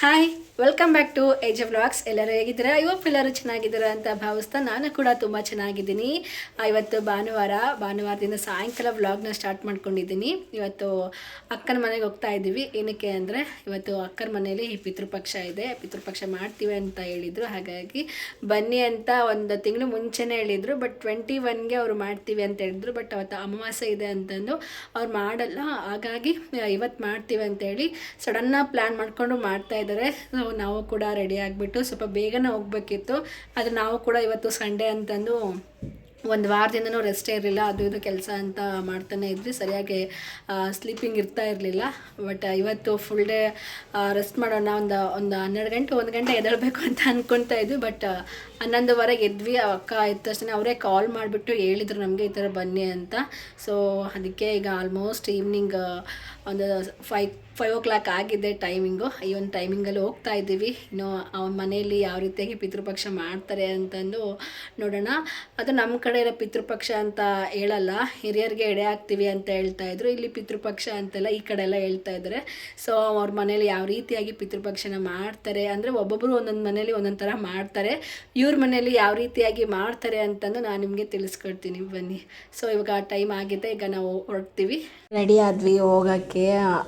Hi, welcome back to age vlogs. ಎಲ್ಲರೂ ಹೇಗಿದ್ದೀರಾ? ಇವತ್ತು ಎಲ್ಲರೂ ಚೆನ್ನಾಗಿದ್ದೀರಾ ಅಂತ ಭಾವಿಸ್ತಾ ನಾನು ಕೂಡ ತುಂಬ ಚೆನ್ನಾಗಿದ್ದೀನಿ. ಇವತ್ತು ಭಾನುವಾರದಿಂದ ಸಾಯಂಕಾಲ ವ್ಲಾಗ್ನ ಸ್ಟಾರ್ಟ್ ಮಾಡ್ಕೊಂಡಿದ್ದೀನಿ. ಇವತ್ತು ಅಕ್ಕನ ಮನೆಗೆ ಹೋಗ್ತಾ ಇದ್ದೀವಿ. ಏನಕ್ಕೆ ಅಂದರೆ ಇವತ್ತು ಅಕ್ಕನ ಮನೇಲಿ ಪಿತೃಪಕ್ಷ ಇದೆ, ಪಿತೃಪಕ್ಷ ಮಾಡ್ತೀವಿ ಅಂತ ಹೇಳಿದರು. ಹಾಗಾಗಿ ಬನ್ನಿ ಅಂತ ಒಂದು ತಿಂಗಳು ಮುಂಚೆನೇ ಹೇಳಿದರು. ಬಟ್ 21ಗೆ ಅವರು ಮಾಡ್ತೀವಿ ಅಂತ ಹೇಳಿದ್ರು. ಬಟ್ ಅವತ್ತು ಅಮಾವಾಸ್ಯೆ ಇದೆ ಅಂತಂದು ಅವ್ರು ಮಾಡಲ್ಲ. ಹಾಗಾಗಿ ಇವತ್ತು ಮಾಡ್ತೀವಿ ಅಂತೇಳಿ ಸಡನ್ನಾಗಿ ಪ್ಲ್ಯಾನ್ ಮಾಡಿಕೊಂಡು ಮಾಡ್ತಾ ಇದ್ದಾರೆ. ನಾವು ಕೂಡ ರೆಡಿ ಆಗಿಬಿಟ್ಟು ಸ್ವಲ್ಪ ಬೇಗನೆ ಹೋಗ್ಬೇಕಿತ್ತು. ಆದರೆ ನಾವು ಕೂಡ ಇವತ್ತು ಸಂಡೇ ಅಂತಂದು ಒಂದು ವಾರದಿಂದನೂ ರೆಸ್ಟೇ ಇರಲಿಲ್ಲ. ಅದು ಇದು ಕೆಲಸ ಅಂತ ಮಾಡ್ತಾನೆ ಇದ್ವಿ. ಸರಿಯಾಗಿ ಸ್ಲೀಪಿಂಗ್ ಇರ್ತಾ ಇರಲಿಲ್ಲ. ಬಟ್ ಇವತ್ತು ಫುಲ್ ಡೇ ರೆಸ್ಟ್ ಮಾಡೋಣ, ಒಂದು 12 ಗಂಟೆ 1 ಗಂಟೆ ಎದ್ದೇಳಬೇಕು ಅಂತ ಅಂದ್ಕೊಳ್ತಾ ಇದ್ವಿ. ಬಟ್ 11:15 ಎದ್ವಿ. ಅಕ್ಕ ಇದ್ದ ತಕ್ಷಣ ಅವರೇ ಕಾಲ್ ಮಾಡಿಬಿಟ್ಟು ಹೇಳಿದರು ನಮಗೆ ಈ ಥರ ಬನ್ನಿ ಅಂತ. ಸೊ ಅದಕ್ಕೆ ಈಗ ಆಲ್ಮೋಸ್ಟ್ ಈವ್ನಿಂಗ್ ಒಂದು 5 o'clock ಆಗಿದೆ ಟೈಮಿಂಗು. ಈ ಒಂದು ಟೈಮಿಂಗಲ್ಲಿ ಹೋಗ್ತಾ ಇದ್ದೀವಿ. ಇನ್ನು ಅವನ ಮನೆಯಲ್ಲಿ ಯಾವ ರೀತಿಯಾಗಿ ಪಿತೃಪಕ್ಷ ಮಾಡ್ತಾರೆ ಅಂತಂದು ನೋಡೋಣ. ಅದು ನಮ್ಮ ಕಡೆ ಇರೋ ಪಿತೃಪಕ್ಷ ಅಂತ ಹೇಳಲ್ಲ, ಹಿರಿಯರಿಗೆ ಎಡೆ ಹಾಕ್ತೀವಿ ಅಂತ ಹೇಳ್ತಾಯಿದ್ರು. ಇಲ್ಲಿ ಪಿತೃಪಕ್ಷ ಅಂತೆಲ್ಲ ಈ ಕಡೆ ಎಲ್ಲ ಹೇಳ್ತಾ ಇದ್ದಾರೆ. ಸೊ ಅವ್ರ ಮನೇಲಿ ಯಾವ ರೀತಿಯಾಗಿ ಪಿತೃಪಕ್ಷನ ಮಾಡ್ತಾರೆ ಅಂದರೆ ಒಬ್ಬೊಬ್ಬರು ಒಂದೊಂದು ಮನೇಲಿ ಒಂದೊಂದು ಥರ ಮಾಡ್ತಾರೆ. ಇವ್ರ ಮನೇಲಿ ಯಾವ ರೀತಿಯಾಗಿ ಮಾಡ್ತಾರೆ ಅಂತಂದು ನಾನು ನಿಮಗೆ ತಿಳಿಸ್ಕೊಡ್ತೀನಿ, ಬನ್ನಿ. ಸೊ ಇವಾಗ ಟೈಮ್ ಆಗಿದೆ, ಈಗ ನಾವು ಹೊರಡ್ತೀವಿ. ರೆಡಿ ಆದ್ವಿ ಹೋಗೋಕ್ಕೆ.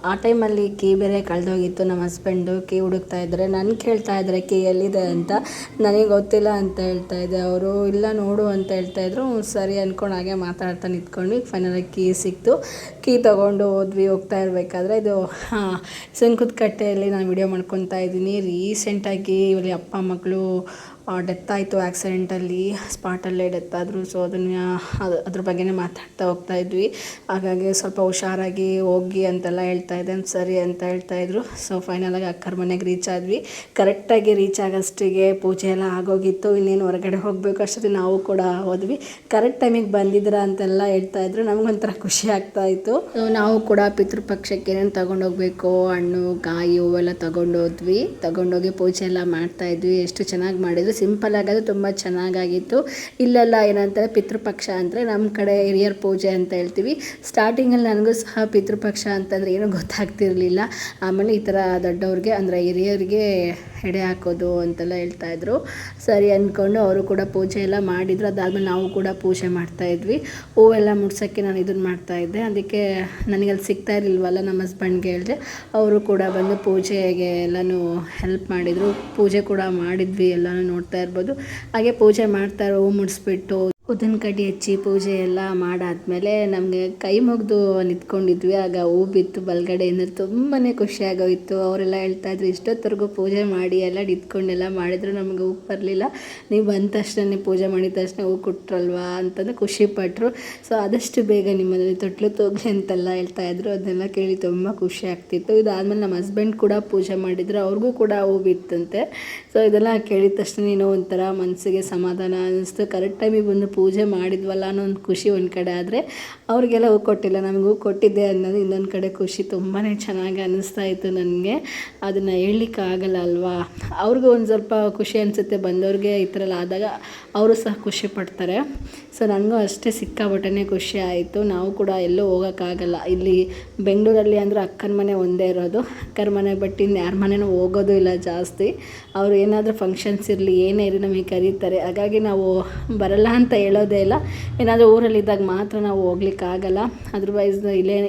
ಆ ಟೈಮಲ್ಲಿ ಕೀ ಬೇರೆ ಕಳೆದೋಗಿತ್ತು. ನಮ್ಮ ಹಸ್ಬೆಂಡು ಕೀ ಹುಡುಕ್ತಾ ಇದ್ದಾರೆ. ನಾನು ಕೇಳ್ತಾ ಇದ್ದಾರೆ ಕೀ ಎಲ್ಲಿದೆ ಅಂತ. ನನಗೆ ಗೊತ್ತಿಲ್ಲ ಅಂತ ಹೇಳ್ತಾ ಇದ್ದೆ. ಅವರು ಇಲ್ಲ ನೋಡು ಅಂತ ಹೇಳ್ತಾಯಿದ್ರು. ಸರಿ ಅಂದ್ಕೊಂಡು ಹಾಗೆ ಮಾತಾಡ್ತಾ ನಿಂತ್ಕೊಂಡ್ವಿ. ಫೈನಲಾಗಿ ಕೀ ಸಿಕ್ತು. ಕೀ ತೊಗೊಂಡು ಹೋಗ್ತಾ ಇರಬೇಕಾದ್ರೆ ಇದು ಸುಂಕದ ಕಟ್ಟೆಯಲ್ಲಿ ನಾನು ವಿಡಿಯೋ ಮಾಡ್ಕೊತಾ ಇದ್ದೀನಿ. ರೀಸೆಂಟಾಗಿ ಇಲ್ಲಿ ಅಪ್ಪ ಮಕ್ಕಳು ಡೆತ್ ಆಯಿತು ಆ್ಯಕ್ಸಿಡೆಂಟಲ್ಲಿ, ಸ್ಪಾಟಲ್ಲೇ ಡೆತ್ ಆದರು. ಸೊ ಅದ್ರ ಬಗ್ಗೆನೇ ಮಾತಾಡ್ತಾ ಹೋಗ್ತಾ ಇದ್ವಿ. ಹಾಗಾಗಿ ಸ್ವಲ್ಪ ಹುಷಾರಾಗಿ ಹೋಗಿ ಅಂತೆಲ್ಲ ಹೇಳ್ತಾ ಇದ್ದೆ. ಸರಿ ಅಂತ ಹೇಳ್ತಾಯಿದ್ರು. ಸೊ ಫೈನಲಾಗಿ ಅಕ್ಕರ ಮನೆಗೆ ರೀಚ್ ಆದ್ವಿ. ಕರೆಕ್ಟಾಗಿ ರೀಚ್ ಆಗೋಷ್ಟಿಗೆ ಪೂಜೆ ಎಲ್ಲ ಆಗೋಗಿತ್ತು. ಇನ್ನೇನು ಹೊರಗಡೆ ಹೋಗಬೇಕು ಅಷ್ಟೊತ್ತಿಗೆ ನಾವು ಕೂಡ ಹೋದ್ವಿ. ಕರೆಕ್ಟ್ ಟೈಮಿಗೆ ಬಂದಿದ್ರ ಅಂತೆಲ್ಲ ಹೇಳ್ತಾಯಿದ್ರು. ನಮಗೊಂಥರ ಖುಷಿ ಆಗ್ತಾಯಿತ್ತು. ನಾವು ಕೂಡ ಪಿತೃಪಕ್ಷಕ್ಕೆ ಏನೇನು ತೊಗೊಂಡೋಗ್ಬೇಕು, ಹಣ್ಣು ಕಾಯಿ ಹೂವೆಲ್ಲ ತೊಗೊಂಡೋಗಿ ಪೂಜೆ ಎಲ್ಲ ಮಾಡ್ತಾಯಿದ್ವಿ. ಎಷ್ಟು ಚೆನ್ನಾಗಿ ಮಾಡಿದ್ರು. ಸಿಂಪಲ್ ಆಗೋದು ತುಂಬ ಚೆನ್ನಾಗಾಗಿತ್ತು. ಇಲ್ಲೆಲ್ಲ ಏನಂತಾರೆ ಪಿತೃಪಕ್ಷ ಅಂದರೆ ನಮ್ಮ ಕಡೆ ಹಿರಿಯರ ಪೂಜೆ ಅಂತ ಹೇಳ್ತೀವಿ. ಸ್ಟಾರ್ಟಿಂಗಲ್ಲಿ ನನಗೂ ಸಹ ಪಿತೃಪಕ್ಷ ಅಂತಂದರೆ ಏನೂ ಗೊತ್ತಾಗ್ತಿರಲಿಲ್ಲ. ಆಮೇಲೆ ಈ ಥರ ದೊಡ್ಡವ್ರಿಗೆ ಅಂದರೆ ಹಿರಿಯರಿಗೆ ಎಡೆ ಹಾಕೋದು ಅಂತೆಲ್ಲ ಹೇಳ್ತಾಯಿದ್ರು. ಸರಿ ಅಂದ್ಕೊಂಡು ಅವರು ಕೂಡ ಪೂಜೆ ಎಲ್ಲ ಮಾಡಿದರು. ಅದಾದಮೇಲೆ ನಾವು ಕೂಡ ಪೂಜೆ ಮಾಡ್ತಾಯಿದ್ವಿ. ಹೂವೆಲ್ಲ ಮುಡ್ಸೋಕ್ಕೆ ನಾನು ಇದನ್ನು ಮಾಡ್ತಾಯಿದ್ದೆ. ಅದಕ್ಕೆ ನನಗಲ್ಲಿ ಸಿಗ್ತಾ ಇರಲಿಲ್ವಲ್ಲ, ನಮ್ಮ ಹಸ್ಬೆಂಡ್ಗೆ ಹೇಳಿದೆ. ಅವರು ಕೂಡ ಬಂದು ಪೂಜೆಗೆ ಎಲ್ಲನೂ ಹೆಲ್ಪ್ ಮಾಡಿದರು. ಪೂಜೆ ಕೂಡ ಮಾಡಿದ್ವಿ, ಎಲ್ಲನೂ ನೋಡ್ತಾ ಇರ್ಬೋದು. ಹಾಗೆ ಪೂಜೆ ಮಾಡ್ತಾರೆ. ಹೂ ಮುಡಿಸ್ಬಿಟ್ಟು ಉದ್ದಿನ ಕಡ್ಡಿ ಹಚ್ಚಿ ಪೂಜೆ ಎಲ್ಲ ಮಾಡಾದ್ಮೇಲೆ ನಮಗೆ ಕೈ ಮುಗಿದು ನಿಂತ್ಕೊಂಡಿದ್ವಿ. ಆಗ ಹೂ ಬಿತ್ತು ಬಲಗಡೆಯಿಂದ. ತುಂಬಾ ಖುಷಿಯಾಗೋಯಿತು. ಅವರೆಲ್ಲ ಹೇಳ್ತಾಯಿದ್ರು ಇಷ್ಟೊತ್ತರೆಗೂ ಪೂಜೆ ಮಾಡಿ ಎಲ್ಲ ನಿಂತ್ಕೊಂಡೆಲ್ಲ ಮಾಡಿದ್ರು, ನಮಗೆ ಹೂ ಬರಲಿಲ್ಲ, ನೀವು ಬಂದ ತಕ್ಷಣ ಪೂಜೆ ಮಾಡಿದ ತಕ್ಷಣ ಹೂ ಕೊಟ್ರಲ್ವಾ ಅಂತಂದು ಖುಷಿಪಟ್ಟರು. ಸೊ ಆದಷ್ಟು ಬೇಗ ನಿಮ್ಮಲ್ಲಿ ತೊಟ್ಲು ತೋಗ್ಲಿ ಅಂತೆಲ್ಲ ಹೇಳ್ತಾಯಿದ್ರು. ಅದನ್ನೆಲ್ಲ ಕೇಳಿ ತುಂಬ ಖುಷಿ ಆಗ್ತಿತ್ತು. ಇದಾದಮೇಲೆ ನಮ್ಮ ಹಸ್ಬೆಂಡ್ ಕೂಡ ಪೂಜೆ ಮಾಡಿದ್ರು. ಅವ್ರಿಗೂ ಕೂಡ ಹೂ ಬಿತ್ತಂತೆ. ಸೊ ಇದೆಲ್ಲ ಕೇಳಿದ ತಕ್ಷಣ ಏನೋ ಒಂಥರ ಮನಸ್ಸಿಗೆ ಸಮಾಧಾನ ಅನ್ನಿಸ್ತು. ಕರೆಕ್ಟ್ ಟೈಮಿಗೆ ಬಂದು ಪೂಜೆ ಮಾಡಿದ್ವಲ್ಲ ಅನ್ನೋ ಒಂದು ಖುಷಿ ಒಂದು ಕಡೆ. ಆದರೆ ಅವ್ರಿಗೆಲ್ಲ ಹೂ ಕೊಟ್ಟಿಲ್ಲ, ನಮಗೂ ಕೊಟ್ಟಿದ್ದೆ ಅನ್ನೋದು ಇನ್ನೊಂದು ಕಡೆ ಖುಷಿ. ತುಂಬಾ ಚೆನ್ನಾಗಿ ಅನ್ನಿಸ್ತಾ ಇತ್ತು ನನಗೆ. ಅದನ್ನು ಹೇಳಲಿಕ್ಕೆ ಆಗಲ್ಲ ಅಲ್ವಾ. ಅವ್ರಿಗೂ ಒಂದು ಸ್ವಲ್ಪ ಖುಷಿ ಅನಿಸುತ್ತೆ. ಬಂದವ್ರಿಗೆ ಈ ಥರ ಎಲ್ಲ ಆದಾಗ ಅವರು ಸಹ ಖುಷಿ ಪಡ್ತಾರೆ. ಸೊ ನನಗೂ ಅಷ್ಟೇ ಸಿಕ್ಕಾಪಟ್ಟೆ ಖುಷಿ ಆಯಿತು. ನಾವು ಕೂಡ ಎಲ್ಲೂ ಹೋಗೋಕ್ಕಾಗಲ್ಲ. ಇಲ್ಲಿ ಬೆಂಗಳೂರಲ್ಲಿ ಅಂದರೆ ಅಕ್ಕನ ಮನೆ ಒಂದೇ ಇರೋದು. ಅಕ್ಕನ ಮನೆ ಬಿಟ್ಟು ಇನ್ನು ಯಾರ ಮನೆಯೂ ಹೋಗೋದು ಇಲ್ಲ ಜಾಸ್ತಿ. ಅವರು ಏನಾದರೂ ಫಂಕ್ಷನ್ಸ್ ಇರಲಿ ಏನೇ ಇರಲಿ ನಮಗೆ ಕರೀತಾರೆ. ಹಾಗಾಗಿ ನಾವು ಬರಲ್ಲ ಅಂತ ಹೇಳೋದೇ ಇಲ್ಲ. ಏನಾದರೂ ಊರಲ್ಲಿದ್ದಾಗ ಮಾತ್ರ ನಾವು ಹೋಗ್ಲಿಕ್ಕಾಗಲ್ಲ. ಅದರ್ವೈಸ್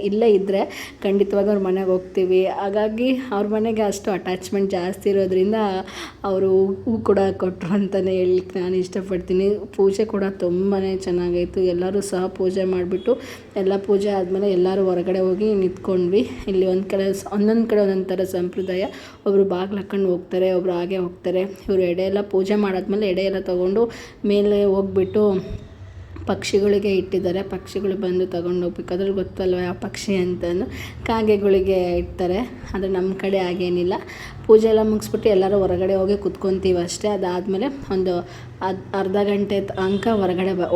ಇಲ್ಲೇ ಇದ್ದರೆ ಖಂಡಿತವಾಗಿ ಅವ್ರ ಮನೆಗೆ ಹೋಗ್ತೀವಿ. ಹಾಗಾಗಿ ಅವ್ರ ಮನೆಗೆ ಅಷ್ಟು ಅಟ್ಯಾಚ್ಮೆಂಟ್ ಜಾಸ್ತಿ ಇರೋದ್ರಿಂದ ಅವರು ಹೂ ಕೂಡ ಕೊಟ್ಟರು ಅಂತಲೇ ಹೇಳಲಿಕ್ಕೆ ನಾನು ಇಷ್ಟಪಡ್ತೀನಿ. ಪೂಜೆ ಕೂಡ ತುಂಬಾ ಚೆನ್ನಾಗಾಯಿತು. ಎಲ್ಲರೂ ಸಹ ಪೂಜೆ ಮಾಡಿಬಿಟ್ಟು ಎಲ್ಲ ಪೂಜೆ ಆದಮೇಲೆ ಎಲ್ಲರೂ ಹೊರಗಡೆ ಹೋಗಿ ನಿಂತ್ಕೊಂಡ್ವಿ. ಇಲ್ಲಿ ಒಂದೊಂದು ಕಡೆ ಒಂದೊಂದು ಥರ ಸಂಪ್ರದಾಯ. ಒಬ್ಬರು ಬಾಗಿಲು ಹಾಕ್ಕೊಂಡು ಹೋಗ್ತಾರೆ, ಒಬ್ಬರು ಹಾಗೆ ಹೋಗ್ತಾರೆ. ಇವರು ಎಡೆ ಎಲ್ಲ ಪೂಜೆ ಮಾಡಾದ್ಮೇಲೆ ಎಡೆ ಎಲ್ಲ ತೊಗೊಂಡು ಮೇಲೆ ಹೋಗ್ಬಿಟ್ಟು ಪಕ್ಷಿಗಳಿಗೆ ಇಟ್ಟಿದ್ದಾರೆ. ಪಕ್ಷಿಗಳು ಬಂದು ತೊಗೊಂಡೋಗ್ಬೇಕು. ಅದ್ರಲ್ಲಿ ಗೊತ್ತಲ್ವ ಯಾವ ಪಕ್ಷಿ ಅಂತಂದು. ಕಾಗೆಗಳಿಗೆ ಇಡ್ತಾರೆ. ಆದರೆ ನಮ್ಮ ಕಡೆ ಹಾಗೇನಿಲ್ಲ. ಪೂಜೆ ಎಲ್ಲ ಮುಗಿಸ್ಬಿಟ್ಟು ಎಲ್ಲರೂ ಹೊರಗಡೆ ಹೋಗಿ ಕುತ್ಕೊತೀವಿ ಅಷ್ಟೇ. ಅದಾದಮೇಲೆ ಒಂದು ಅರ್ಧ ಗಂಟೆ ತನಕ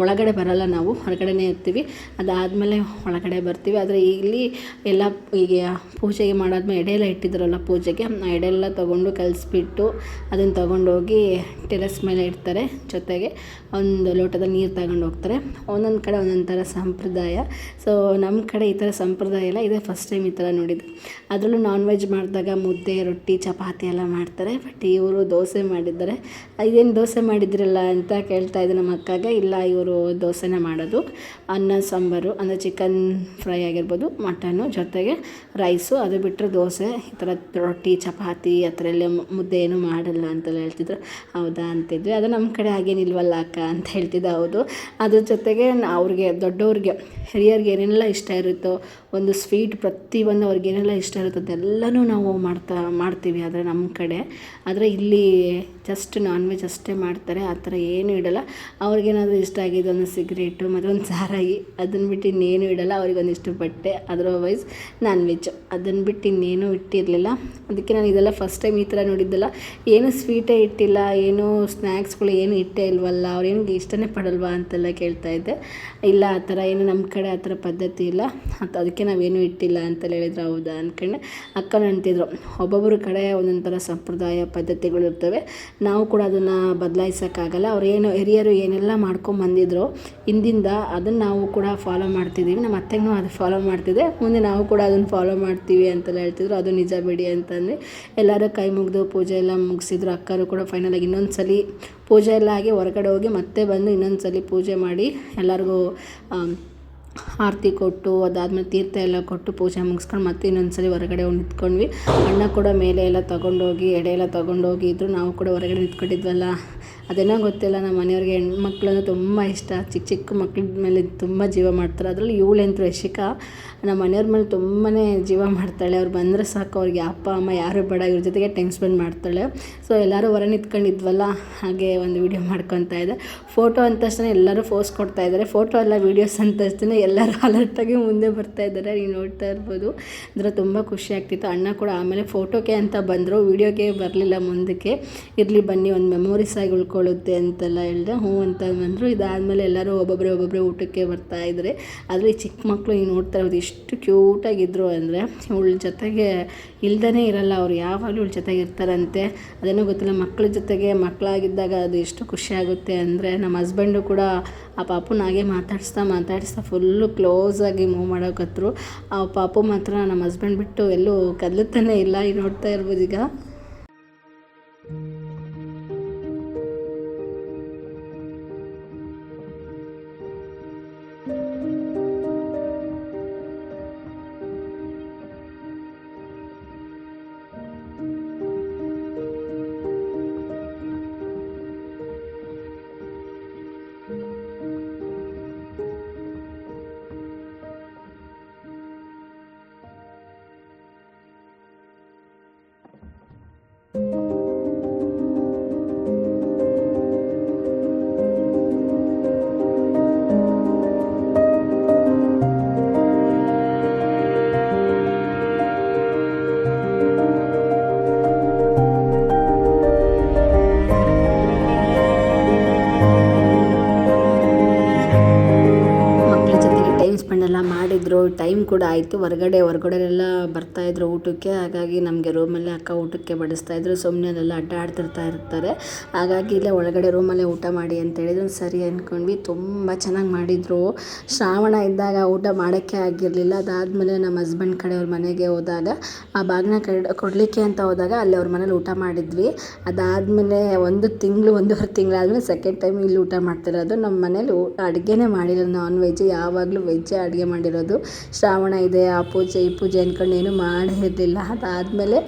ಒಳಗಡೆ ಬರಲ್ಲ, ನಾವು ಹೊರಗಡೆನೇ ಇರ್ತೀವಿ. ಅದಾದಮೇಲೆ ಒಳಗಡೆ ಬರ್ತೀವಿ. ಆದರೆ ಇಲ್ಲಿ ಎಲ್ಲ ಈಗ ಪೂಜೆಗೆ ಮಾಡಾದ್ಮೇಲೆ ಎಡೆ ಎಲ್ಲ ಇಟ್ಟಿದ್ರಲ್ಲ ಪೂಜೆಗೆ, ಆ ಎಡೆ ಎಲ್ಲ ತೊಗೊಂಡು ಕಲಿಸ್ಬಿಟ್ಟು ಅದನ್ನು ತೊಗೊಂಡೋಗಿ ಟೆರೆಸ್ ಮೇಲೆ ಇಡ್ತಾರೆ. ಜೊತೆಗೆ ಒಂದು ಲೋಟದಲ್ಲಿ ನೀರು ತಗೊಂಡು ಹೋಗ್ತಾರೆ. ಒಂದೊಂದು ಕಡೆ ಒಂದೊಂದು ಥರ ಸಂಪ್ರದಾಯ. ಸೊ ನಮ್ಮ ಕಡೆ ಈ ಥರ ಸಂಪ್ರದಾಯ ಎಲ್ಲ ಇದೆ. ಫಸ್ಟ್ ಟೈಮ್ ಈ ಥರ ನೋಡಿದ್ದು. ಅದರಲ್ಲೂ ನಾನ್ ವೆಜ್ ಮಾಡಿದಾಗ ಮುದ್ದೆ, ರೊಟ್ಟಿ, ಚಪಾತಿ ಚಪಾತಿ ಎಲ್ಲ ಮಾಡ್ತಾರೆ. ಬಟ್ ಇವರು ದೋಸೆ ಮಾಡಿದ್ದಾರೆ. ಇದೇನು ದೋಸೆ ಮಾಡಿದ್ರಲ್ಲ ಅಂತ ಕೇಳ್ತಾ ಇದ್ದೆ ನಮ್ಮ ಅಕ್ಕಗೆ. ಇಲ್ಲ, ಇವರು ದೋಸೆನೇ ಮಾಡೋದು. ಅನ್ನ ಸಾಂಬಾರು ಅಂದರೆ ಚಿಕನ್ ಫ್ರೈ ಆಗಿರ್ಬೋದು, ಮಟನ್ನು ಜೊತೆಗೆ ರೈಸು, ಅದು ಬಿಟ್ಟರೆ ದೋಸೆ, ಈ ಥರ ರೊಟ್ಟಿ ಚಪಾತಿ ಆ ಥರ ಎಲ್ಲ ಮುದ್ದೆ ಏನೂ ಮಾಡಲ್ಲ ಅಂತೆಲ್ಲ ಹೇಳ್ತಿದ್ರು. ಹೌದಾ ಅಂತಿದ್ವಿ. ಅದು ನಮ್ಮ ಕಡೆ ಹಾಗೇನಿಲ್ವಲ್ಲ ಅಕ್ಕ ಅಂತ ಹೇಳ್ತಿದ್ದೆ. ಹೌದು, ಅದ್ರ ಜೊತೆಗೆ ಅವ್ರಿಗೆ ದೊಡ್ಡವ್ರಿಗೆ ಹಿರಿಯರಿಗೆ ಏನೆಲ್ಲ ಇಷ್ಟ ಇರುತ್ತೋ, ಒಂದು ಸ್ವೀಟ್ ಪ್ರತಿಯೊಂದು ಅವ್ರಿಗೆ ಏನೆಲ್ಲ ಇಷ್ಟ ಇರುತ್ತೋ ಅದೆಲ್ಲನೂ ನಾವು ಮಾಡ್ತೀವಿ. ಆದರೆ ನಮ್ಮ ಕಡೆ ಆದರೆ ಇಲ್ಲಿ ಜಸ್ಟ್ ನಾನ್ ವೆಜ್ ಅಷ್ಟೇ ಮಾಡ್ತಾರೆ. ಆ ಥರ ಏನೂ ಇಡಲ್ಲ. ಅವ್ರಿಗೇನಾದರೂ ಇಷ್ಟ ಆಗಿದ್ದು ಒಂದು ಸಿಗರೇಟು ಮತ್ತು ಒಂದು ಸಾರಾಯಿ, ಅದನ್ನು ಬಿಟ್ಟು ಇನ್ನೇನು ಇಡಲ್ಲ. ಅವ್ರಿಗೊಂದಿಷ್ಟು ಬಟ್ಟೆ, ಅದರ್ವೈಸ್ ನಾನ್ ವೆಜ್, ಅದನ್ನು ಬಿಟ್ಟು ಇನ್ನೇನೂ ಇಟ್ಟಿರಲಿಲ್ಲ. ಅದಕ್ಕೆ ನಾನು ಇದೆಲ್ಲ ಫಸ್ಟ್ ಟೈಮ್ ಈ ಥರ ನೋಡಿದ್ದಲ್ಲ. ಏನು ಸ್ವೀಟೇ ಇಟ್ಟಿಲ್ಲ, ಏನು ಸ್ನ್ಯಾಕ್ಸ್ಗಳು ಏನು ಇಟ್ಟೇ ಇಲ್ವಲ್ಲ, ಅವ್ರೇನು ಇಷ್ಟನೇ ಪಡಲ್ವಾ ಅಂತೆಲ್ಲ ಕೇಳ್ತಾ ಇದ್ದೆ. ಇಲ್ಲ, ಆ ಥರ ಏನು ನಮ್ಮ ಕಡೆ ಆ ಥರ ಪದ್ಧತಿ ಇಲ್ಲ, ಅದಕ್ಕೆ ನಾವೇನು ಇಟ್ಟಿಲ್ಲ ಅಂತೆಲ್ಲ ಹೇಳಿದ್ರು. ಹೌದಾ ಅಂದ್ಕೊಂಡೆ. ಅಕ್ಕನ ಅಂತಿದ್ರು, ಒಬ್ಬೊಬ್ಬರ ಕಡೆ ಒಂದೊಂದು ಥರ ಸಂಪ್ರದಾಯ ಪದ್ಧತಿಗಳು ಇರ್ತವೆ. ನಾವು ಕೂಡ ಅದನ್ನು ಬದಲಾಯಿಸೋಕ್ಕಾಗಲ್ಲ. ಹಿರಿಯರು ಏನೆಲ್ಲ ಮಾಡ್ಕೊಂಬಂದಿದ್ರು ಹಿಂದಿಂದ, ಅದನ್ನು ನಾವು ಕೂಡ ಫಾಲೋ ಮಾಡ್ತಿದ್ದೀವಿ. ನಮ್ಮ ಅತ್ತೆಗೂ ಅದು ಫಾಲೋ ಮಾಡ್ತಿದ್ದೆ, ಮುಂದೆ ನಾವು ಕೂಡ ಅದನ್ನು ಫಾಲೋ ಮಾಡ್ತೀವಿ ಅಂತೆಲ್ಲ ಹೇಳ್ತಿದ್ರು. ಅದು ನಿಜ ಬಿಡಿ ಅಂತಂದರೆ ಎಲ್ಲರೂ ಕೈ ಮುಗಿದು ಪೂಜೆ ಎಲ್ಲ ಮುಗಿಸಿದ್ರು. ಅಕ್ಕರು ಕೂಡ ಫೈನಲಾಗಿ ಇನ್ನೊಂದು ಸಲ ಪೂಜೆ ಎಲ್ಲ ಆಗಿ ಹೊರಗಡೆ ಹೋಗಿ ಮತ್ತೆ ಬಂದು ಇನ್ನೊಂದು ಸಲ ಪೂಜೆ ಮಾಡಿ ಎಲ್ಲರಿಗೂ ಆರತಿ ಕೊಟ್ಟು, ಅದಾದಮೇಲೆ ತೀರ್ಥ ಎಲ್ಲ ಕೊಟ್ಟು ಪೂಜೆ ಮುಗಿಸ್ಕೊಂಡು ಮತ್ತೆ ಇನ್ನೊಂದು ಸಲ ಹೊರಗಡೆ ಹೋಗಿ ನಿಂತ್ಕೊಂಡ್ವಿ. ಅಣ್ಣ ಕೂಡ ಮೇಲೆ ಎಲ್ಲ ತೊಗೊಂಡೋಗಿ ಎಡೆ ಎಲ್ಲ ತೊಗೊಂಡೋಗಿದ್ರು. ನಾವು ಕೂಡ ಹೊರಗಡೆ ನಿಂತ್ಕೊಂಡಿದ್ವಲ್ಲ, ಅದೇನೋ ಗೊತ್ತಿಲ್ಲ, ನಮ್ಮ ಮನೆಯವ್ರಿಗೆ ಹೆಣ್ಮಕ್ಳು ಅಂದರೆ ತುಂಬ ಇಷ್ಟ. ಚಿಕ್ಕ ಚಿಕ್ಕ ಮಕ್ಳ ಮೇಲೆ ತುಂಬ ಜೀವ ಮಾಡ್ತಾರೆ. ಅದರಲ್ಲಿ ಇವಳಂತೂ ಯಶಿಕಾ ನಮ್ಮ ಮನೆಯವ್ರ ಮೇಲೆ ತುಂಬಾ ಜೀವ ಮಾಡ್ತಾಳೆ. ಅವ್ರು ಬಂದರೆ ಸಾಕು, ಅವ್ರಿಗೆ ಅಪ್ಪ ಅಮ್ಮ ಯಾರು ಬೇಡ, ಇವ್ರ ಜೊತೆಗೆ ಟೈಮ್ ಸ್ಪೆಂಡ್ ಮಾಡ್ತಾಳೆ. ಸೊ ಎಲ್ಲರೂ ಹೊರ ನಿಂತ್ಕೊಂಡಿದ್ವಲ್ಲ, ಹಾಗೆ ಒಂದು ವೀಡಿಯೋ ಮಾಡ್ಕೊತಾ ಇದ್ದೆ. ಫೋಟೋ ಅಂತ ತಕ್ಷಣ ಎಲ್ಲರೂ ಫೋಸ್ ಕೊಡ್ತಾ ಇದ್ದಾರೆ. ಫೋಟೋ ಎಲ್ಲ ವೀಡಿಯೋಸ್ ಅಂತ ತಕ್ಷಣ ಎಲ್ಲರೂ ಅಲರ್ಟಾಗಿ ಮುಂದೆ ಬರ್ತಾ ಇದ್ದಾರೆ. ನೀವು ನೋಡ್ತಾ ಇರ್ಬೋದು. ಅಂದರೆ ತುಂಬ ಖುಷಿ ಆಗ್ತಿತ್ತು. ಅಣ್ಣ ಕೂಡ ಆಮೇಲೆ ಫೋಟೋಗೆ ಅಂತ ಬಂದರು, ವೀಡಿಯೋಗೆ ಬರಲಿಲ್ಲ ಮುಂದಕ್ಕೆ. ಇರಲಿ ಬನ್ನಿ, ಒಂದು ಮೆಮೊರೀಸ್ ಆಗಿ ಉಳ್ಕೊಳ್ಳುತ್ತೆ ಅಂತೆಲ್ಲ ಹೇಳಿದೆ. ಹ್ಞೂ ಅಂತ ಬಂದರು. ಇದಾದಮೇಲೆ ಎಲ್ಲರೂ ಒಬ್ಬೊಬ್ಬರೇ ಊಟಕ್ಕೆ ಬರ್ತಾಯಿದ್ರೆ. ಆದರೆ ಈ ಚಿಕ್ಕ ಮಕ್ಕಳು ನೀವು ನೋಡ್ತಾ ಇರೋದು ಎಷ್ಟು ಕ್ಯೂಟಾಗಿದ್ದರು ಅಂದರೆ, ಇವಳ ಜೊತೆಗೆ ಇಲ್ದೇ ಇರಲ್ಲ ಅವ್ರು, ಯಾವಾಗಲೂ ಇವಳ ಜೊತೆಗೆ ಇರ್ತಾರಂತೆ. ಅದೇನೋ ಗೊತ್ತಿಲ್ಲ, ಮಕ್ಕಳ ಜೊತೆಗೆ ಮಕ್ಕಳಾಗಿದ್ದಾಗ ಅದು ಎಷ್ಟು ಖುಷಿಯಾಗುತ್ತೆ ಅಂದರೆ, ನಮ್ಮ ಹಸ್ಬೆಂಡು ಕೂಡ ಆ ಪಾಪುನ ಹಾಗೆ ಮಾತಾಡಿಸ್ತಾ ಫುಲ್ಲು ಕ್ಲೋಸಾಗಿ ಮೂವ್ ಮಾಡೋಕತ್ರು. ಆ ಪಾಪು ಮಾತ್ರ ನಮ್ಮ ಹಸ್ಬೆಂಡ್ ಬಿಟ್ಟು ಎಲ್ಲೂ ಕದಲುತ್ತಾನೆ ಇಲ್ಲ. ಈಗ ನೋಡ್ತಾ ಇರ್ಬೋದು. ಈಗ ಮಾಡಿದ್ರು. ಟೈಮ್ ಕೂಡ ಆಯಿತು. ಹೊರಗಡೆಲ್ಲ ಬರ್ತಾಯಿದ್ರು ಊಟಕ್ಕೆ. ಹಾಗಾಗಿ ನಮಗೆ ರೂಮಲ್ಲೇ ಅಕ್ಕ ಊಟಕ್ಕೆ ಬಡಿಸ್ತಾಯಿದ್ರು. ಸುಮ್ಮನೆ ಅಲ್ಲೆಲ್ಲ ಅಡ್ಡಾಡ್ತಿರ್ತಾ ಇರ್ತಾರೆ. ಹಾಗಾಗಿ ಇಲ್ಲೇ ಒಳಗಡೆ ರೂಮಲ್ಲೇ ಊಟ ಮಾಡಿ ಅಂತ ಹೇಳಿದ್ರು. ಸರಿ ಅಂದ್ಕೊಂಡ್ವಿ. ತುಂಬ ಚೆನ್ನಾಗಿ ಮಾಡಿದರು. ಶ್ರಾವಣ ಇದ್ದಾಗ ಊಟ ಮಾಡೋಕ್ಕೆ ಆಗಿರಲಿಲ್ಲ. ಅದಾದಮೇಲೆ ನಮ್ಮ ಹಸ್ಬೆಂಡ್ ಕಡೆಯವ್ರ ಮನೆಗೆ ಹೋದಾಗ ಆ ಬಾಗಿನ ಕೊಡಲಿಕ್ಕೆ ಅಂತ ಹೋದಾಗ ಅಲ್ಲಿ ಅವ್ರ ಮನೇಲಿ ಊಟ ಮಾಡಿದ್ವಿ. ಅದಾದಮೇಲೆ 1 ತಿಂಗಳು 1.5 ತಿಂಗಳಾದಮೇಲೆ ಸೆಕೆಂಡ್ ಟೈಮ್ ಇಲ್ಲಿ ಊಟ ಮಾಡ್ತಿರೋದು. ನಮ್ಮ ಮನೇಲಿ ಅಡುಗೆನೇ ಮಾಡಿಲ್ಲ, ನಾನ್ ವೆಜ್. ಯಾವಾಗಲೂ ವೆಜ್ಜೇ ಅಡುಗೆ ಮಾಡಿರೋದು. ಶ್ರಾವಣ ಇದೆ, ಆ ಪೂಜೆ ಈ ಪೂಜೆ ಅಂದ್ಕೊಂಡು ಏನೂ ಮಾಡಿರಲಿಲ್ಲ. ಅದಾದಮೇಲೆ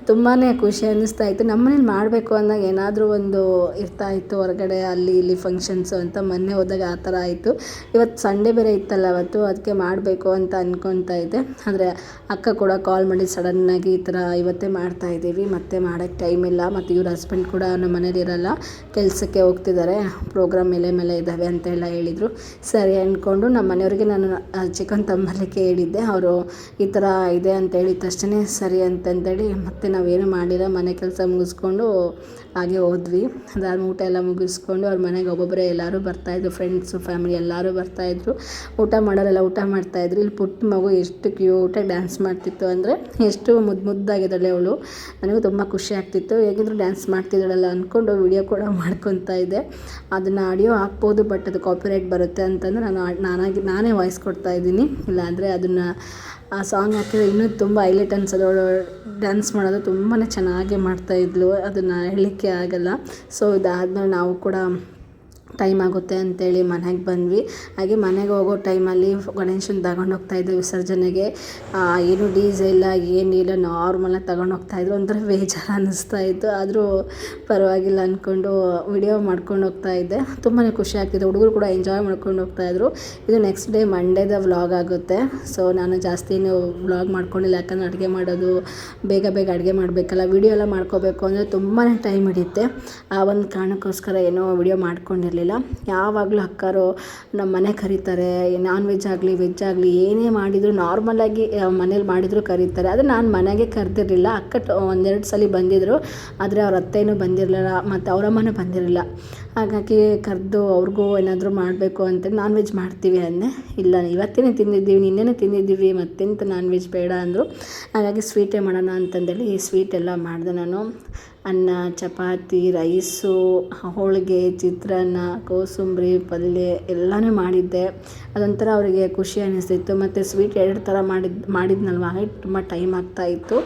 ತುಂಬಾ ಖುಷಿ ಅನ್ನಿಸ್ತಾ ಇತ್ತು. ನಮ್ಮನೇಲಿ ಮಾಡಬೇಕು ಅಂದಾಗ ಏನಾದರೂ ಒಂದು ಇರ್ತಾಯಿತ್ತು, ಹೊರಗಡೆ ಅಲ್ಲಿ ಇಲ್ಲಿ ಫಂಕ್ಷನ್ಸು ಅಂತ. ಮೊನ್ನೆ ಹೋದಾಗ ಆ ಥರ ಆಯಿತು. ಇವತ್ತು ಸಂಡೇ ಬೇರೆ ಇತ್ತಲ್ಲ ಅವತ್ತು, ಅದಕ್ಕೆ ಮಾಡಬೇಕು ಅಂತ ಅಂದ್ಕೊತಾ ಇದ್ದೆ. ಆದರೆ ಅಕ್ಕ ಕೂಡ ಕಾಲ್ ಮಾಡಿ ಸಡನ್ನಾಗಿ ಈ ಥರ ಇವತ್ತೇ ಮಾಡ್ತಾಯಿದ್ದೀವಿ, ಮತ್ತೆ ಮಾಡೋಕ್ಕೆ ಟೈಮ್ ಇಲ್ಲ, ಮತ್ತು ಇವ್ರ ಹಸ್ಬೆಂಡ್ ಕೂಡ ನಮ್ಮ ಮನೇಲಿ ಇರೋಲ್ಲ, ಕೆಲಸಕ್ಕೆ ಹೋಗ್ತಿದ್ದಾರೆ, ಪ್ರೋಗ್ರಾಮ್ ಮೇಲೆ ಇದ್ದಾವೆ ಅಂತೆಲ್ಲ ಹೇಳಿದರು. ಸರಿ ಅಂದ್ಕೊಂಡು ನಮ್ಮ ಮನೆಯವ್ರಿಗೆ ನಾನು ಚಿಕನ್ ತಂಬರಲಿಕ್ಕೆ ಹೇಳಿದ್ದೆ. ಅವರು ಈ ಥರ ಇದೆ ಅಂತ ಹೇಳಿದ ತಕ್ಷಣ ಸರಿ ಅಂತಂದೇಳಿ ಮತ್ತೆ ನಾವೇನು ಮಾಡಿಲ್ಲ, ಮನೆ ಕೆಲಸ ಮುಗಿಸ್ಕೊಂಡು ಹಾಗೆ ಹೋದ್ವಿ. ಅದಾದ ಊಟ ಎಲ್ಲ ಮುಗಿಸ್ಕೊಂಡು ಅವ್ರ ಮನೆಗೆ ಒಬ್ಬೊಬ್ಬರೇ ಎಲ್ಲರೂ ಬರ್ತಾಯಿದ್ರು, ಫ್ರೆಂಡ್ಸು ಫ್ಯಾಮಿಲಿ ಎಲ್ಲರೂ ಬರ್ತಾಯಿದ್ರು. ಊಟ ಮಾಡೋರೆಲ್ಲ ಊಟ ಮಾಡ್ತಾಯಿದ್ರು. ಇಲ್ಲಿ ಪುಟ್ಟ ಮಗು ಎಷ್ಟು ಕ್ಯೂಟಾಗಿ ಡ್ಯಾನ್ಸ್ ಮಾಡ್ತಿತ್ತು ಅಂದರೆ, ಎಷ್ಟು ಮುದ್ದಾಗಿದ್ದಾಳೆ ಅವಳು. ನನಗೂ ತುಂಬ ಖುಷಿ ಆಗ್ತಿತ್ತು. ಹೇಗಿದ್ರು ಡ್ಯಾನ್ಸ್ ಮಾಡ್ತಿದ್ದಾಳಲ್ಲ ಅಂದ್ಕೊಂಡು ವಿಡಿಯೋ ಕೂಡ ಮಾಡ್ಕೊತಾ ಇದ್ದೆ. ಅದನ್ನು ಆಡಿಯೋ ಹಾಕ್ಬೋದು, ಬಟ್ ಅದು ಕಾಪಿರೈಟ್ ಬರುತ್ತೆ ಅಂತಂದರೆ ನಾನೇ ವಾಯ್ಸ್ ಕೊಡ್ತಾಯಿದ್ದೀನಿ. ಇಲ್ಲಾಂದರೆ ಅದನ್ನು ಆ ಸಾಂಗ್ ಹಾಕಿದ್ರೆ ಇನ್ನೂ ತುಂಬ ಹೈಲೈಟ್ ಅನ್ಸೋದು. ಅವಳು ಡ್ಯಾನ್ಸ್ ಮಾಡೋದು ತುಂಬಾ ಚೆನ್ನಾಗಿ ಮಾಡ್ತಾಯಿದ್ಲು, ಅದನ್ನು ಹೇಳಲಿಕ್ಕೆ ಆಗಲ್ಲ. ಸೊ ಇದಾದಮೇಲೆ ನಾವು ಕೂಡ ಟೈಮ್ ಆಗುತ್ತೆ ಅಂತೇಳಿ ಮನೆಗೆ ಬಂದ್ವಿ. ಹಾಗೆ ಮನೆಗೆ ಹೋಗೋ ಟೈಮಲ್ಲಿ ಗಣೇಶನ ತಗೊಂಡು ಹೋಗ್ತಾಯಿದ್ದೆ ವಿಸರ್ಜನೆಗೆ. ಏನು ಡಿ.ಜೆ ಇಲ್ಲ ಏನಿಲ್ಲ, ನಾರ್ಮಲಾಗಿ ತಗೊಂಡು ಹೋಗ್ತಾಯಿದ್ರು. ಒಂಥರ ಬೇಜಾರು ಅನ್ನಿಸ್ತಾಯಿತ್ತು, ಆದರೂ ಪರವಾಗಿಲ್ಲ ಅಂದ್ಕೊಂಡು ವಿಡಿಯೋ ಮಾಡ್ಕೊಂಡು ಹೋಗ್ತಾಯಿದ್ದೆ. ತುಂಬಾ ಖುಷಿ ಆಗ್ತಿದೆ, ಹುಡುಗರು ಕೂಡ ಎಂಜಾಯ್ ಮಾಡ್ಕೊಂಡು ಹೋಗ್ತಾಯಿದ್ರು. ಇದು ನೆಕ್ಸ್ಟ್ ಡೇ ಮಂಡೇದ ವ್ಲಾಗ್ ಆಗುತ್ತೆ. ಸೊ ನಾನು ಜಾಸ್ತಿನೂ ವ್ಲಾಗ್ ಮಾಡ್ಕೊಂಡಿಲ್ಲ, ಯಾಕಂದರೆ ಅಡುಗೆ ಮಾಡೋದು ಬೇಗ ಬೇಗ ಅಡುಗೆ ಮಾಡಬೇಕಲ್ಲ, ವಿಡಿಯೋ ಎಲ್ಲ ಮಾಡ್ಕೋಬೇಕು ಅಂದರೆ ತುಂಬಾ ಟೈಮ್ ಹಿಡಿಯುತ್ತೆ. ಆ ಒಂದು ಕಾರಣಕ್ಕೋಸ್ಕರ ಏನೋ ವಿಡಿಯೋ ಮಾಡ್ಕೊಂಡಿರಲಿಲ್ಲ. ಯಾವಾಗಲೂ ಅಕ್ಕರು ನಮ್ಮ ಮನೆ ಕರೀತಾರೆ, ನಾನ್ ವೆಜ್ ಆಗಲಿ ವೆಜ್ ಆಗಲಿ ಏನೇ ಮಾಡಿದರೂ ನಾರ್ಮಲಾಗಿ ಮನೇಲಿ ಮಾಡಿದರೂ ಕರೀತಾರೆ. ಆದರೆ ನಾನು ಮನೆಗೆ ಕರೆದಿರಲಿಲ್ಲ. ಅಕ್ಕ ಒಂದೆರಡು ಸಲ ಬಂದಿದ್ದರು, ಆದರೆ ಅವ್ರ ಅತ್ತೆಯೂ ಬಂದಿರಲಿಲ್ಲ ಮತ್ತು ಅವರಮ್ಮನೂ ಬಂದಿರಲಿಲ್ಲ. ಹಾಗಾಗಿ ಕರೆದು ಅವ್ರಿಗೂ ಏನಾದರೂ ಮಾಡಬೇಕು ಅಂತ ನಾನ್ ವೆಜ್ ಮಾಡ್ತೀವಿ ಅಂದೆ. ಇಲ್ಲ ಇವತ್ತೇ ತಿಂದಿದ್ದೀವಿ, ನಿನ್ನೆನೇ ತಿಂದಿದ್ದೀವಿ, ಮತ್ತೆಂತ ನಾನ್ ವೆಜ್ ಬೇಡ ಅಂದರು. ಹಾಗಾಗಿ ಸ್ವೀಟೇ ಮಾಡೋಣ ಅಂತಂದೇಳಿ ಈ ಸ್ವೀಟ್ ಎಲ್ಲ ಮಾಡಿದೆ ನಾನು. ಅನ್ನ, ಚಪಾತಿ, ರೈಸು, ಹೋಳಿಗೆ, ಚಿತ್ರಾನ್ನ, ಕೋಸಂಬರಿ ಪಲ್ಯ ಎಲ್ಲನೂ ಮಾಡಿದ್ದೆ. ಅದೊಂಥರ ಅವರಿಗೆ ಖುಷಿ ಅನ್ನಿಸ್ತಿತ್ತು. ಮತ್ತು ಸ್ವೀಟ್ 2 ಥರ ಮಾಡಿದ್ನಲ್ವ, ಹಾಗಾಗಿ ತುಂಬ ಟೈಮ್ ಆಗ್ತಾಯಿತ್ತು.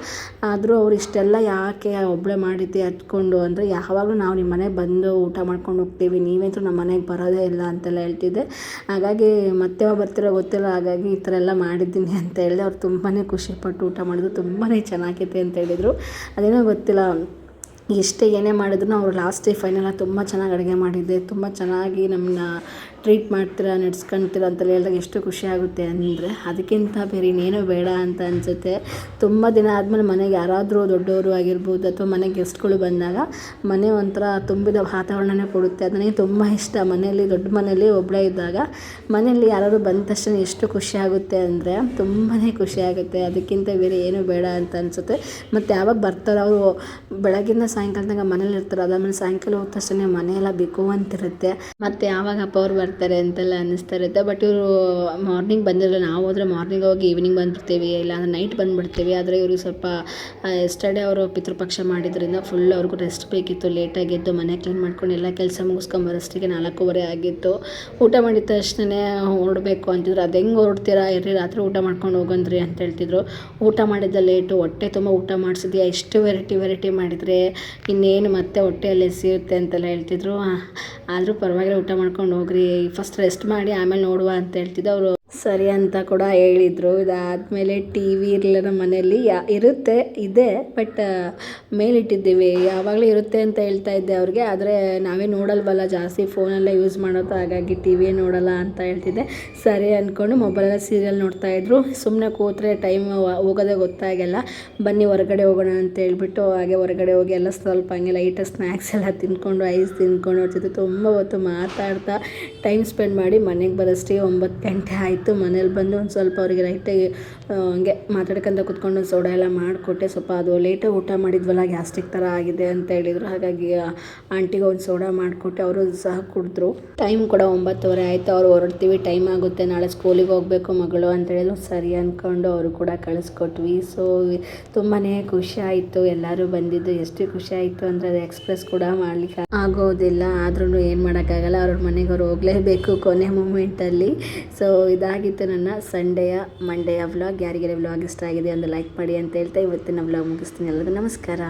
ಆದರೂ ಅವ್ರು ಇಷ್ಟೆಲ್ಲ ಯಾಕೆ ಒಬ್ಬಳೇ ಮಾಡಿದ್ದೆ ಹತ್ಕೊಂಡು ಅಂದರೆ, ಯಾವಾಗಲೂ ನಾವು ನಿಮ್ಮ ಮನೆಗೆ ಬಂದು ಊಟ ಮಾಡ್ಕೊಂಡು ಹೋಗ್ತೀವಿ, ನೀವಂತೂ ನಮ್ಮ ಮನೆಗೆ ಬರೋದೇ ಇಲ್ಲ ಅಂತೆಲ್ಲ ಹೇಳ್ತಿದ್ದೆ. ಹಾಗಾಗಿ ಮತ್ತೆ ಬರ್ತಿರೋ ಗೊತ್ತಿಲ್ಲ, ಹಾಗಾಗಿ ಈ ಥರ ಎಲ್ಲ ಮಾಡಿದ್ದೀನಿ ಅಂತ ಹೇಳಿದೆ. ಅವ್ರು ತುಂಬಾ ಖುಷಿಪಟ್ಟು ಊಟ ಮಾಡಿದ್ರು, ತುಂಬಾ ಚೆನ್ನಾಗೈತೆ ಅಂತ ಹೇಳಿದರು. ಅದೇನೋ ಗೊತ್ತಿಲ್ಲ, ಎಷ್ಟೇ ಏನೇ ಮಾಡಿದ್ರು ಅವರು ಲಾಸ್ಟ್ ಡೇ ಫೈನಲಾಗಿ ತುಂಬ ಚೆನ್ನಾಗಿ ಅಡುಗೆ ಮಾಡಿದ್ದೆ, ತುಂಬ ಚೆನ್ನಾಗಿ ನಮ್ಮನ್ನ ಟ್ರೀಟ್ ಮಾಡ್ತೀರಾ, ನಡೆಸ್ಕೊಳ್ತೀರಾ ಅಂತೆಲ್ಲ ಹೇಳಿದಾಗ ಎಷ್ಟು ಖುಷಿ ಆಗುತ್ತೆ ಅಂದರೆ, ಅದಕ್ಕಿಂತ ಬೇರೆ ಇನ್ನೇನೂ ಬೇಡ ಅಂತ ಅನಿಸುತ್ತೆ. ತುಂಬ ದಿನ ಆದಮೇಲೆ ಮನೆಗೆ ಯಾರಾದರೂ ದೊಡ್ಡವರು ಆಗಿರ್ಬೋದು ಅಥವಾ ಮನೆಗೆ ಗೆಸ್ಟ್ಗಳು ಬಂದಾಗ ಮನೆ ಒಂಥರ ತುಂಬಿದ ವಾತಾವರಣನೇ ಕೊಡುತ್ತೆ. ಅದು ನನಗೆ ತುಂಬ ಇಷ್ಟ. ಮನೆಯಲ್ಲಿ ದೊಡ್ಡ ಮನೆಯಲ್ಲಿ ಒಬ್ಬಳೇ ಇದ್ದಾಗ ಮನೆಯಲ್ಲಿ ಯಾರಾದರೂ ಬಂದ ತಕ್ಷಣ ಎಷ್ಟು ಖುಷಿ ಆಗುತ್ತೆ ಅಂದರೆ ತುಂಬಾ ಖುಷಿ ಆಗುತ್ತೆ. ಅದಕ್ಕಿಂತ ಬೇರೆ ಏನೂ ಬೇಡ ಅಂತ ಅನಿಸುತ್ತೆ. ಮತ್ತು ಯಾವಾಗ ಬರ್ತಾರೋ ಅವರು ಬೆಳಗ್ಗಿಂದ ಸಾಯಂಕಾಲ ತನಕ ಮನೇಲಿ ಇರ್ತಾರೆ, ಅದಾದಮೇಲೆ ಸಾಯಂಕಾಲ ಹೋದ ತಕ್ಷಣ ಮನೆಯೆಲ್ಲ ಬೇಕು ಅಂತಿರುತ್ತೆ. ಮತ್ತು ಯಾವಾಗ ಅಪ್ಪ ಅವ್ರು ಬರ್ತಾರೆ ಅಂತೆಲ್ಲ ಅನ್ನಿಸ್ತಾ ಇರುತ್ತೆ. ಬಟ್ ಇವರು ಮಾರ್ನಿಂಗ್ ಬಂದಿರಲ್ಲ, ನಾವು ಹೋದರೆ ಮಾರ್ನಿಂಗ್ ಹೋಗಿ ಈವ್ನಿಂಗ್ ಬಂದುಬಿಡ್ತೀವಿ, ಇಲ್ಲಾಂದ್ರೆ ನೈಟ್ ಬಂದುಬಿಡ್ತೀವಿ. ಆದರೆ ಇವ್ರಿಗೆ ಸ್ವಲ್ಪ ಎಸ್ಟರ್ಡೇ ಅವರು ಪಿತೃಪಕ್ಷ ಮಾಡಿದ್ರಿಂದ ಫುಲ್ ಅವ್ರಿಗೂ ರೆಸ್ಟ್ ಬೇಕಿತ್ತು. ಲೇಟಾಗಿದ್ದು ಮನೆ ಕ್ಲೀನ್ ಮಾಡ್ಕೊಂಡು ಎಲ್ಲ ಕೆಲಸ ಮುಗಿಸ್ಕೊಂಬರೋಷ್ಟಿಗೆ 4:15 ಆಗಿತ್ತು. ಊಟ ಮಾಡಿದ ತಕ್ಷಣ ಹೊರಡಬೇಕು ಅಂತಿದ್ರು. ಅದು ಹೆಂಗೆ ಹೊರಡ್ತೀರಾ, ಇರ್ರಿ ರಾತ್ರಿ ಊಟ ಮಾಡ್ಕೊಂಡು ಹೋಗಂದ್ರಿ ಅಂತ ಹೇಳ್ತಿದ್ರು. ಊಟ ಮಾಡಿದ್ದ ಲೇಟು, ಹೊಟ್ಟೆ ತುಂಬ ಊಟ ಮಾಡಿಸಿದ್ಯಾ, ಎಷ್ಟು ವೆರೈಟಿ ಮಾಡಿದರೆ ಇನ್ನೇನು ಮತ್ತೆ ಹೊಟ್ಟೆಯಲ್ಲಿ ಎಸಿಯುತ್ತೆ ಅಂತೆಲ್ಲ ಹೇಳ್ತಿದ್ರು. ಆದರೂ ಪರವಾಗಿಲ್ಲ, ಊಟ ಮಾಡ್ಕೊಂಡು ಹೋಗ್ರಿ, ಫಸ್ಟ್ ರೆಸ್ಟ್ ಮಾಡಿ ಆಮೇಲೆ ನೋಡುವ ಅಂತ ಹೇಳ್ತಿದ್ದೆ. ಅವರು ಸರಿ ಅಂತ ಕೂಡ ಹೇಳಿದರು. ಇದಾದಮೇಲೆ ಟಿ ವಿ ಇರಲಿಲ್ಲ ನಮ್ಮ ಮನೆಯಲ್ಲಿ, ಇದೆ ಬಟ್ ಮೇಲಿಟ್ಟಿದ್ದೀವಿ. ಯಾವಾಗಲೂ ಇರುತ್ತೆ ಅಂತ ಹೇಳ್ತಾ ಇದ್ದೆ ಅವ್ರಿಗೆ, ಆದರೆ ನಾವೇ ನೋಡಲ್ವಲ್ಲ ಜಾಸ್ತಿ, ಫೋನೆಲ್ಲ ಯೂಸ್ ಮಾಡೋದು, ಹಾಗಾಗಿ ಟಿ ವಿಯೇ ನೋಡೋಲ್ಲ ಅಂತ ಹೇಳ್ತಿದ್ದೆ. ಸರಿ ಅಂದ್ಕೊಂಡು ಮೊಬೈಲಲ್ಲಿ ಸೀರಿಯಲ್ ನೋಡ್ತಾಯಿದ್ರು. ಸುಮ್ಮನೆ ಕೂತ್ರೆ ಟೈಮ್ ಹೋಗೋದೇ ಗೊತ್ತಾಗಲ್ಲ, ಬನ್ನಿ ಹೊರಗಡೆ ಹೋಗೋಣ ಅಂತ ಹೇಳ್ಬಿಟ್ಟು ಹಾಗೆ ಹೊರಗಡೆ ಹೋಗಿ ಎಲ್ಲ ಸ್ವಲ್ಪ ಹಂಗೆ ಲೈಟಾಗಿ ಸ್ನ್ಯಾಕ್ಸ್ ಎಲ್ಲ ತಿಂದ್ಕೊಂಡು ಐಸ್ ತಿಂದ್ಕೊಂಡು ಅವ್ರ ತುಂಬ ಹೊತ್ತು ಮಾತಾಡ್ತಾ ಟೈಮ್ ಸ್ಪೆಂಡ್ ಮಾಡಿ ಮನೆಗೆ ಬರೋಷ್ಟಿಗೆ 9 ಗಂಟೆ ಆಯಿತು. ಮನೇಲಿ ಬಂದು ಒಂದು ಸ್ವಲ್ಪ ಅವರಿಗೆ ಲೈಟಾಗಿ ಹಂಗೆ ಮಾತಾಡ್ಕೊಂತ ಕೂತ್ಕೊಂಡು ಸೋಡಾ ಎಲ್ಲ ಮಾಡಿಕೊಟ್ಟೆ. ಸ್ವಲ್ಪ ಅದು ಲೇಟಾಗಿ ಊಟ ಮಾಡಿದ್ವಲ್ಲ, ಗ್ಯಾಸ್ಟ್ರಿಕ್ ಥರ ಆಗಿದೆ ಅಂತ ಹೇಳಿದರು. ಹಾಗಾಗಿ ಆಂಟಿಗೆ ಒಂದು ಸೋಡಾ ಮಾಡಿಕೊಟ್ಟೆ, ಅವರು ಸಹ ಕುಡಿದ್ರು. ಟೈಮ್ ಕೂಡ 9:15 ಆಯಿತು. ಅವ್ರು ಹೊರಡ್ತೀವಿ, ಟೈಮ್ ಆಗುತ್ತೆ, ನಾಳೆ ಸ್ಕೂಲಿಗೆ ಹೋಗಬೇಕು ಮಗಳು ಅಂತ ಹೇಳಿದ್ರು. ಸರಿ ಅಂದ್ಕೊಂಡು ಅವರು ಕೂಡ ಕಳಿಸ್ಕೊಟ್ವಿ. ಸೊ ತುಂಬಾ ಖುಷಿ ಆಯಿತು ಎಲ್ಲರೂ ಬಂದಿದ್ದು. ಎಷ್ಟು ಖುಷಿ ಆಯಿತು ಅಂದರೆ ಅದು ಎಕ್ಸ್ಪ್ರೆಸ್ ಕೂಡ ಮಾಡಲಿಕ್ಕೆ ಆಗೋದಿಲ್ಲ. ಆದ್ರೂ ಏನು ಮಾಡೋಕ್ಕಾಗಲ್ಲ, ಅವ್ರ ಮನೆಗೆ ಅವ್ರು ಹೋಗಲೇಬೇಕು ಕೊನೆ ಮೂಮೆಂಟಲ್ಲಿ. ಸೊ ಇದಾಗಿತ್ತು ನನ್ನ ಮಂಡೆಯ ವ್ಲಾಗ್. ಯಾರಿಗಾರ ವ್ಲಾಗ್ ಇಷ್ಟ ಆಗಿದೆ ಒಂದು ಲೈಕ್ ಮಾಡಿ ಅಂತ ಹೇಳ್ತಾ ಇವತ್ತಿನ ವ್ಲಾಗ್ ಮುಗಿಸ್ತೀನಿ. ಎಲ್ಲರಿಗೂ ನಮಸ್ಕಾರ.